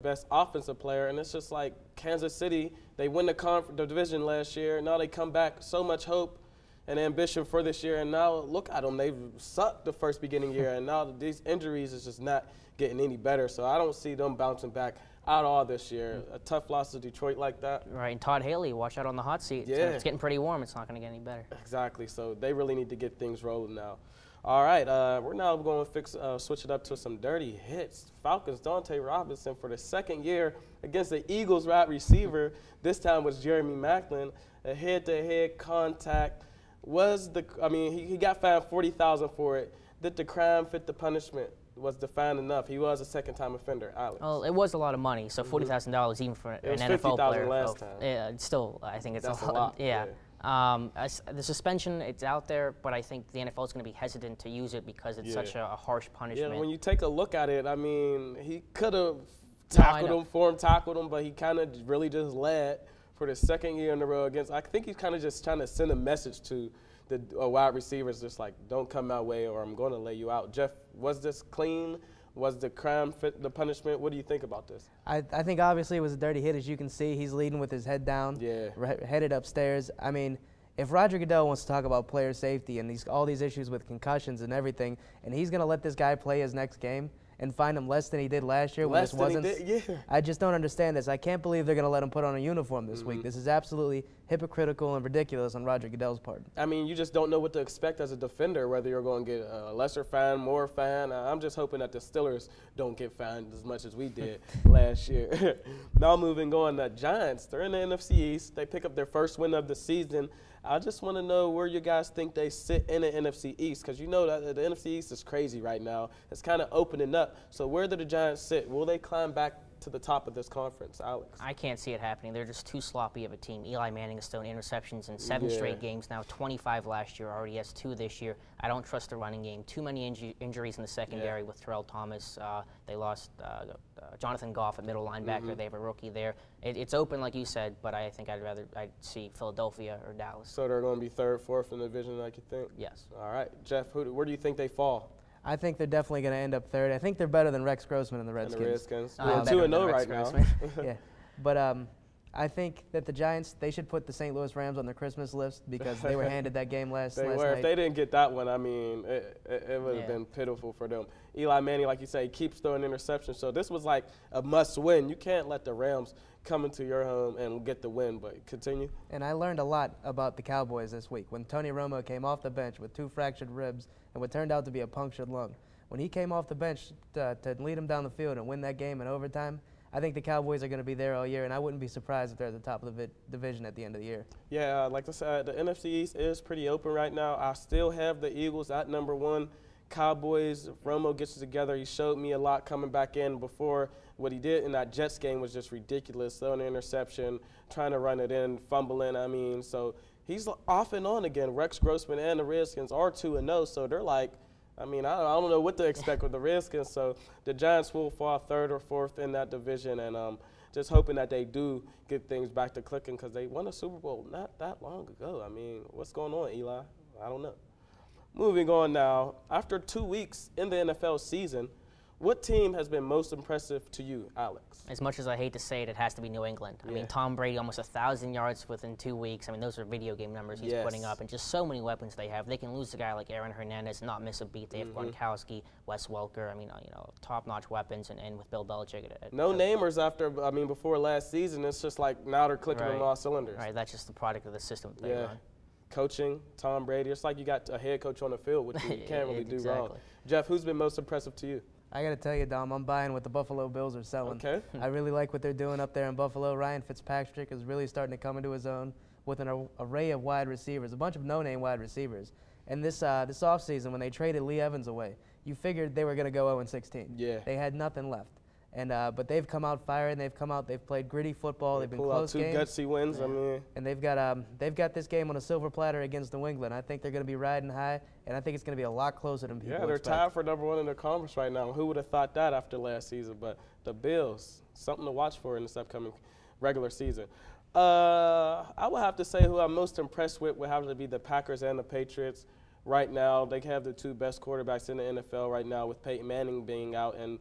best offensive player, and it's just like Kansas City, they win the division last year. Now they come back, so much hope and ambition for this year, and now look at them. They've sucked the first beginning year, and now these injuries is just not getting any better. So I don't see them bouncing back at all this year. A tough loss to Detroit like that. Right, and Todd Haley, watch out on the hot seat. Yeah. It's getting pretty warm. It's not going to get any better. Exactly. So they really need to get things rolling now. All right, we're now going to switch it up to some dirty hits. Falcons, Dante Robinson for the second year against the Eagles wide receiver. This time was Jeremy Maclin. A head-to-head contact he got fined $40,000 for it. Did the crime fit the punishment? Was the fine enough? He was a second-time offender, Alex. Well, it was a lot of money, so $40,000 even for an NFL player. Last time. Yeah, still, I think it's a lot. Yeah. The suspension, it's out there, but I think the NFL is going to be hesitant to use it because it's such a harsh punishment. Yeah, when you take a look at it, I mean, he could have tackled him, but he kind of really just led for the second year in a row against. I think he's kind of just trying to send a message to the wide receivers, just like, don't come my way or I'm going to lay you out. Jeff, was this clean? Was the crime fit the punishment? What do you think about this? I think obviously it was a dirty hit. As you can see, he's leading with his head down, headed upstairs. I mean, if Roger Goodell wants to talk about player safety and all these issues with concussions and everything, and he's going to let this guy play his next game and fine him less than he did last year when this wasn't. I just don't understand this. I can't believe they're going to let him put on a uniform this week. This is absolutely hypocritical and ridiculous on Roger Goodell's part. I mean, you just don't know what to expect as a defender, whether you're going to get a lesser fine, more fine. I'm just hoping that the Steelers don't get fined as much as we did last year. Now moving on, the Giants, they're in the NFC East. They pick up their first win of the season. I just want to know where you guys think they sit in the NFC East, because you know that the NFC East is crazy right now. It's kind of opening up. So where do the Giants sit? Will they climb back to the top of this conference, Alex? I can't see it happening. They're just too sloppy of a team. Eli Manning has thrown interceptions in 7 straight games now, 25 last year, already has 2 this year. I don't trust the running game. Too many injuries in the secondary with Terrell Thomas. They lost Jonathan Goff at middle linebacker. They have a rookie there. It's open, like you said, but I think I'd see Philadelphia or Dallas. So they're going to be 3rd, 4th in the division, like you think? Yes. All right. Jeff, where do you think they fall? I think they're definitely going to end up 3rd. I think they're better than Rex Grossman and the Redskins. They're 2-0 right now. Yeah, but I think that the Giants, they should put the St. Louis Rams on their Christmas list because they were handed that game last night. If they didn't get that one, I mean, it would have been pitiful for them. Eli Manning, like you say, keeps throwing interceptions. So this was like a must-win. You can't let the Rams come into your home and get the win, but continue. And I learned a lot about the Cowboys this week. When Tony Romo came off the bench with 2 fractured ribs and what turned out to be a punctured lung, when he came off the bench to lead them down the field and win that game in overtime, I think the Cowboys are going to be there all year, and I wouldn't be surprised if they're at the top of the division at the end of the year. Yeah, like I said, the NFC East is pretty open right now. I still have the Eagles at number 1. Cowboys, Romo gets it together. He showed me a lot coming back in before. What he did in that Jets game was just ridiculous. Throwing an interception, trying to run it in, fumbling. I mean, so he's off and on again. Rex Grossman and the Redskins are 2-0, so they're like, I mean, I don't know what to expect with the Redskins. So the Giants will fall 3rd or 4th in that division, and just hoping that they do get things back to clicking because they won a Super Bowl not that long ago. I mean, what's going on, Eli? I don't know. Moving on now, after 2 weeks in the NFL season, what team has been most impressive to you, Alex? As much as I hate to say it, it has to be New England. I mean, Tom Brady, almost 1,000 yards within 2 weeks. I mean, those are video game numbers he's putting up, and just so many weapons they have. They can lose a guy like Aaron Hernandez, not miss a beat. They have Gronkowski, Wes Welker. I mean, top-notch weapons, and with Bill Belichick. No namers before last season. It's just like now they're clicking on all cylinders. Right, that's just the product of the system that they run. Coaching, Tom Brady. It's like you got a head coach on the field, which you can't really do wrong. Jeff, who's been most impressive to you? I got to tell you, Dom, I'm buying what the Buffalo Bills are selling. Okay. I really like what they're doing up there in Buffalo. Ryan Fitzpatrick is really starting to come into his own with an array of wide receivers, a bunch of no-name wide receivers. And this offseason, when they traded Lee Evans away, you figured they were going to go 0-16. Yeah. They had nothing left. And but they've come out firing. They've played gritty football. They've been close games. 2 gutsy wins. Yeah. I mean, and they've got this game on a silver platter against New England. I think they're going to be riding high, and I think it's going to be a lot closer than people expect. Yeah, they're tied for number 1 in their conference right now. Who would have thought that after last season? But the Bills, something to watch for in this upcoming regular season. I would have to say who I'm most impressed with would have to be the Packers and the Patriots. Right now, they have the 2 best quarterbacks in the NFL right now, with Peyton Manning being out and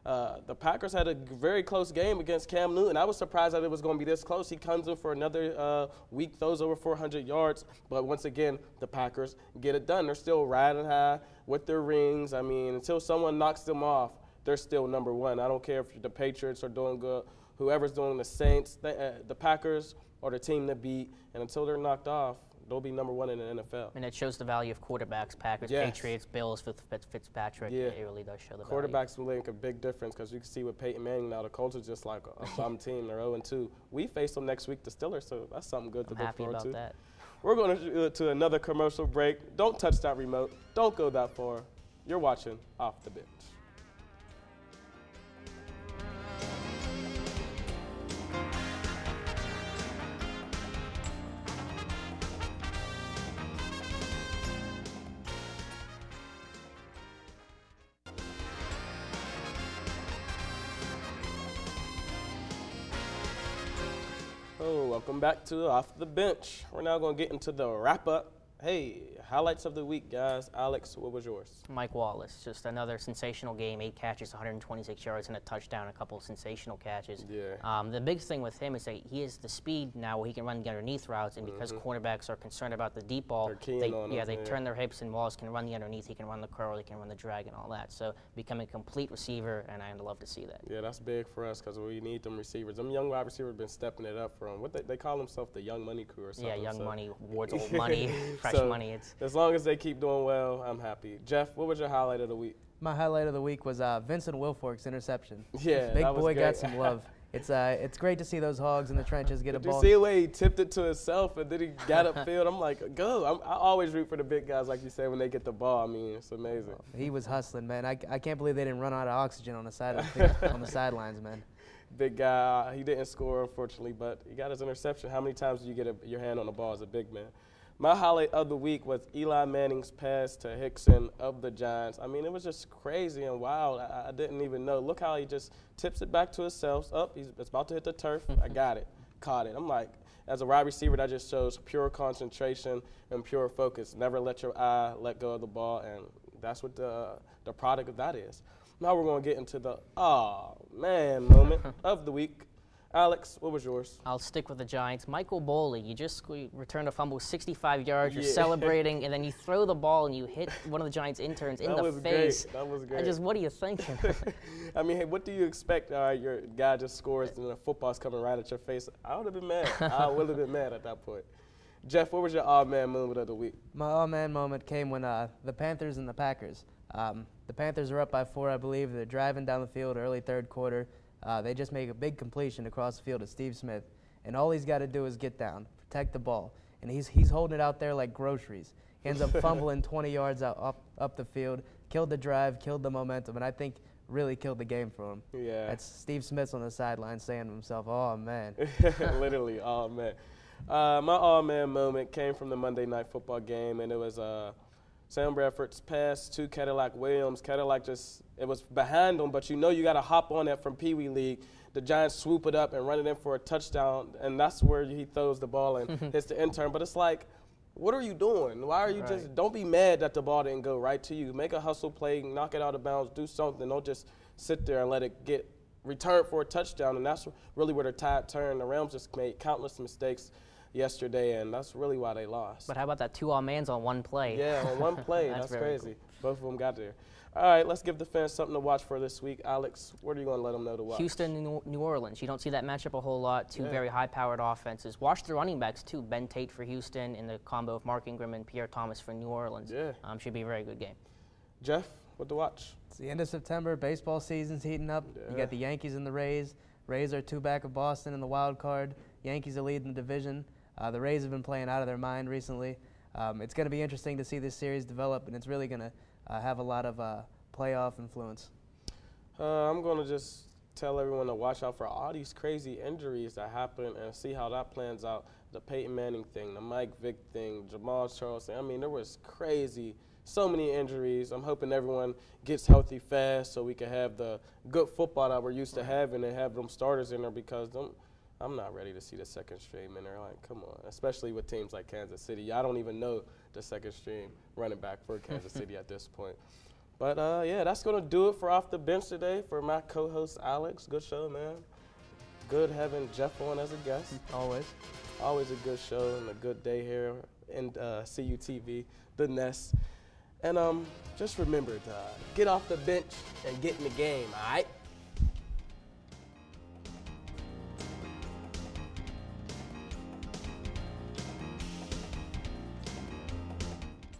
The Packers had a very close game against Cam Newton. I was surprised that it was going to be this close. He comes in for another week, throws over 400 yards. But once again, the Packers get it done. They're still riding high with their rings. I mean, until someone knocks them off, they're still number one. I don't care if the Patriots are doing good, whoever's doing the Saints, the Packers are the team to beat. And until they're knocked off, they'll be number one in the NFL. And it shows the value of quarterbacks, Packers, Patriots, Bills, Fitzpatrick. Yeah. It really does show the value. Quarterbacks will make a big difference because you can see with Peyton Manning now, the Colts are just like a bum team. They're 0-2. We face them next week, the Steelers, so that's something good to look forward to. I'm happy about that. We're going to another commercial break. Don't touch that remote. Don't go that far. You're watching Off the Bench. Welcome back to Off the Bench. We're now going to get into the wrap-up. Hey, highlights of the week, guys. Alex, what was yours? Mike Wallace, just another sensational game, 8 catches, 126 yards, and a touchdown, a couple of sensational catches. Yeah. The big thing with him is that he has the speed now where he can run the underneath routes, and because cornerbacks are concerned about the deep ball, they turn their hips, and Wallace can run the underneath, he can run the curl, he can run the drag and all that. So becoming a complete receiver, and I'd love to see that. Yeah, that's big for us because we need them receivers. Them young wide receivers have been stepping it up for them. What they call themselves, the Young Money Crew or something. Yeah, Young Money, Ward's Old Money, Fresh Money. As long as they keep doing well, I'm happy. Jeff, what was your highlight of the week? My highlight of the week was Vincent Wilfork's interception. Yeah, Big boy got some love. It's great to see those hogs in the trenches get a ball. Did you see the way he tipped it to himself and then he got upfield? I'm like, go. I always root for the big guys, like you said, when they get the ball. I mean, it's amazing. He was hustling, man. I can't believe they didn't run out of oxygen on the sidelines, man. Big guy. He didn't score, unfortunately, but he got his interception. How many times do you get your hand on the ball as a big man? My highlight of the week was Eli Manning's pass to Hickson of the Giants. I mean, it was just crazy and wild. I didn't even know. Look how he just tips it back to himself. It's about to hit the turf. I got it. Caught it. I'm like, as a wide receiver, that just shows pure concentration and pure focus. Never let your eye let go of the ball, and that's what the product of that is. Now we're going to get into the moment of the week. Alex, what was yours? I'll stick with the Giants. Michael Boley, you just returned a fumble 65 yards, you're celebrating, and then you throw the ball and you hit one of the Giants' interns in the face. That was great. What are you thinking? I mean, hey, what do you expect? Your guy just scores and the football's coming right at your face. I would have been mad. I would have been mad at that point. Jeff, what was your odd-man moment of the week? My odd-man moment came when the Panthers and the Packers. The Panthers are up by 4, I believe. They're driving down the field early third quarter. They just make a big completion across the field to Steve Smith, and all he's got to do is get down, protect the ball, and he's holding it out there like groceries. He ends up fumbling 20 yards up the field, killed the drive, killed the momentum, and I think really killed the game for him. Yeah. That's Steve Smith's on the sideline saying to himself, "Oh man." Literally, oh man. My oh man moment came from the Monday Night Football game, and it was Sam Bradford's pass to Cadillac Williams. Cadillac it was behind him, but you got to hop on that from Pee Wee League. The Giants swoop it up and run it in for a touchdown, and that's where he throws the ball and hits the intern. But it's like, what are you doing? Why are you don't be mad that the ball didn't go right to you. Make a hustle play, knock it out of bounds, do something. Don't just sit there and let it get returned for a touchdown, and that's really where the tide turned. The Rams just made countless mistakes yesterday, and that's really why they lost. But how about that 2 all-mans on one play? Yeah, on one play. That's crazy. Cool. Both of them got there. All right, let's give the fans something to watch for this week. Alex, what are you going to let them know to watch? Houston, New Orleans. You don't see that matchup a whole lot. Two very high-powered offenses. Watch the running backs, too. Ben Tate for Houston and the combo of Mark Ingram and Pierre Thomas for New Orleans. Yeah. Should be a very good game. Jeff, what to watch? It's the end of September. Baseball season's heating up. Yeah. You got the Yankees and the Rays. Rays are 2 back of Boston in the wild card. Yankees are leading the division. The Rays have been playing out of their mind recently. It's going to be interesting to see this series develop, and it's really going to have a lot of playoff influence. I'm going to just tell everyone to watch out for all these crazy injuries that happen and see how that plans out. The Peyton Manning thing, the Mike Vick thing, Jamal Charles thing. I mean, there was crazy, so many injuries. I'm hoping everyone gets healthy fast so we can have the good football that we're used to having and have them starters in there, because I'm not ready to see the second string in there. Like, come on, especially with teams like Kansas City. I don't even know the second string running back for Kansas City at this point. But, yeah, that's going to do it for Off the Bench today. For my co-host, Alex, good show, man. Good having Jeff on as a guest. Always. Always a good show and a good day here in CUTV, the Nest. And just remember to get off the bench and get in the game, all right?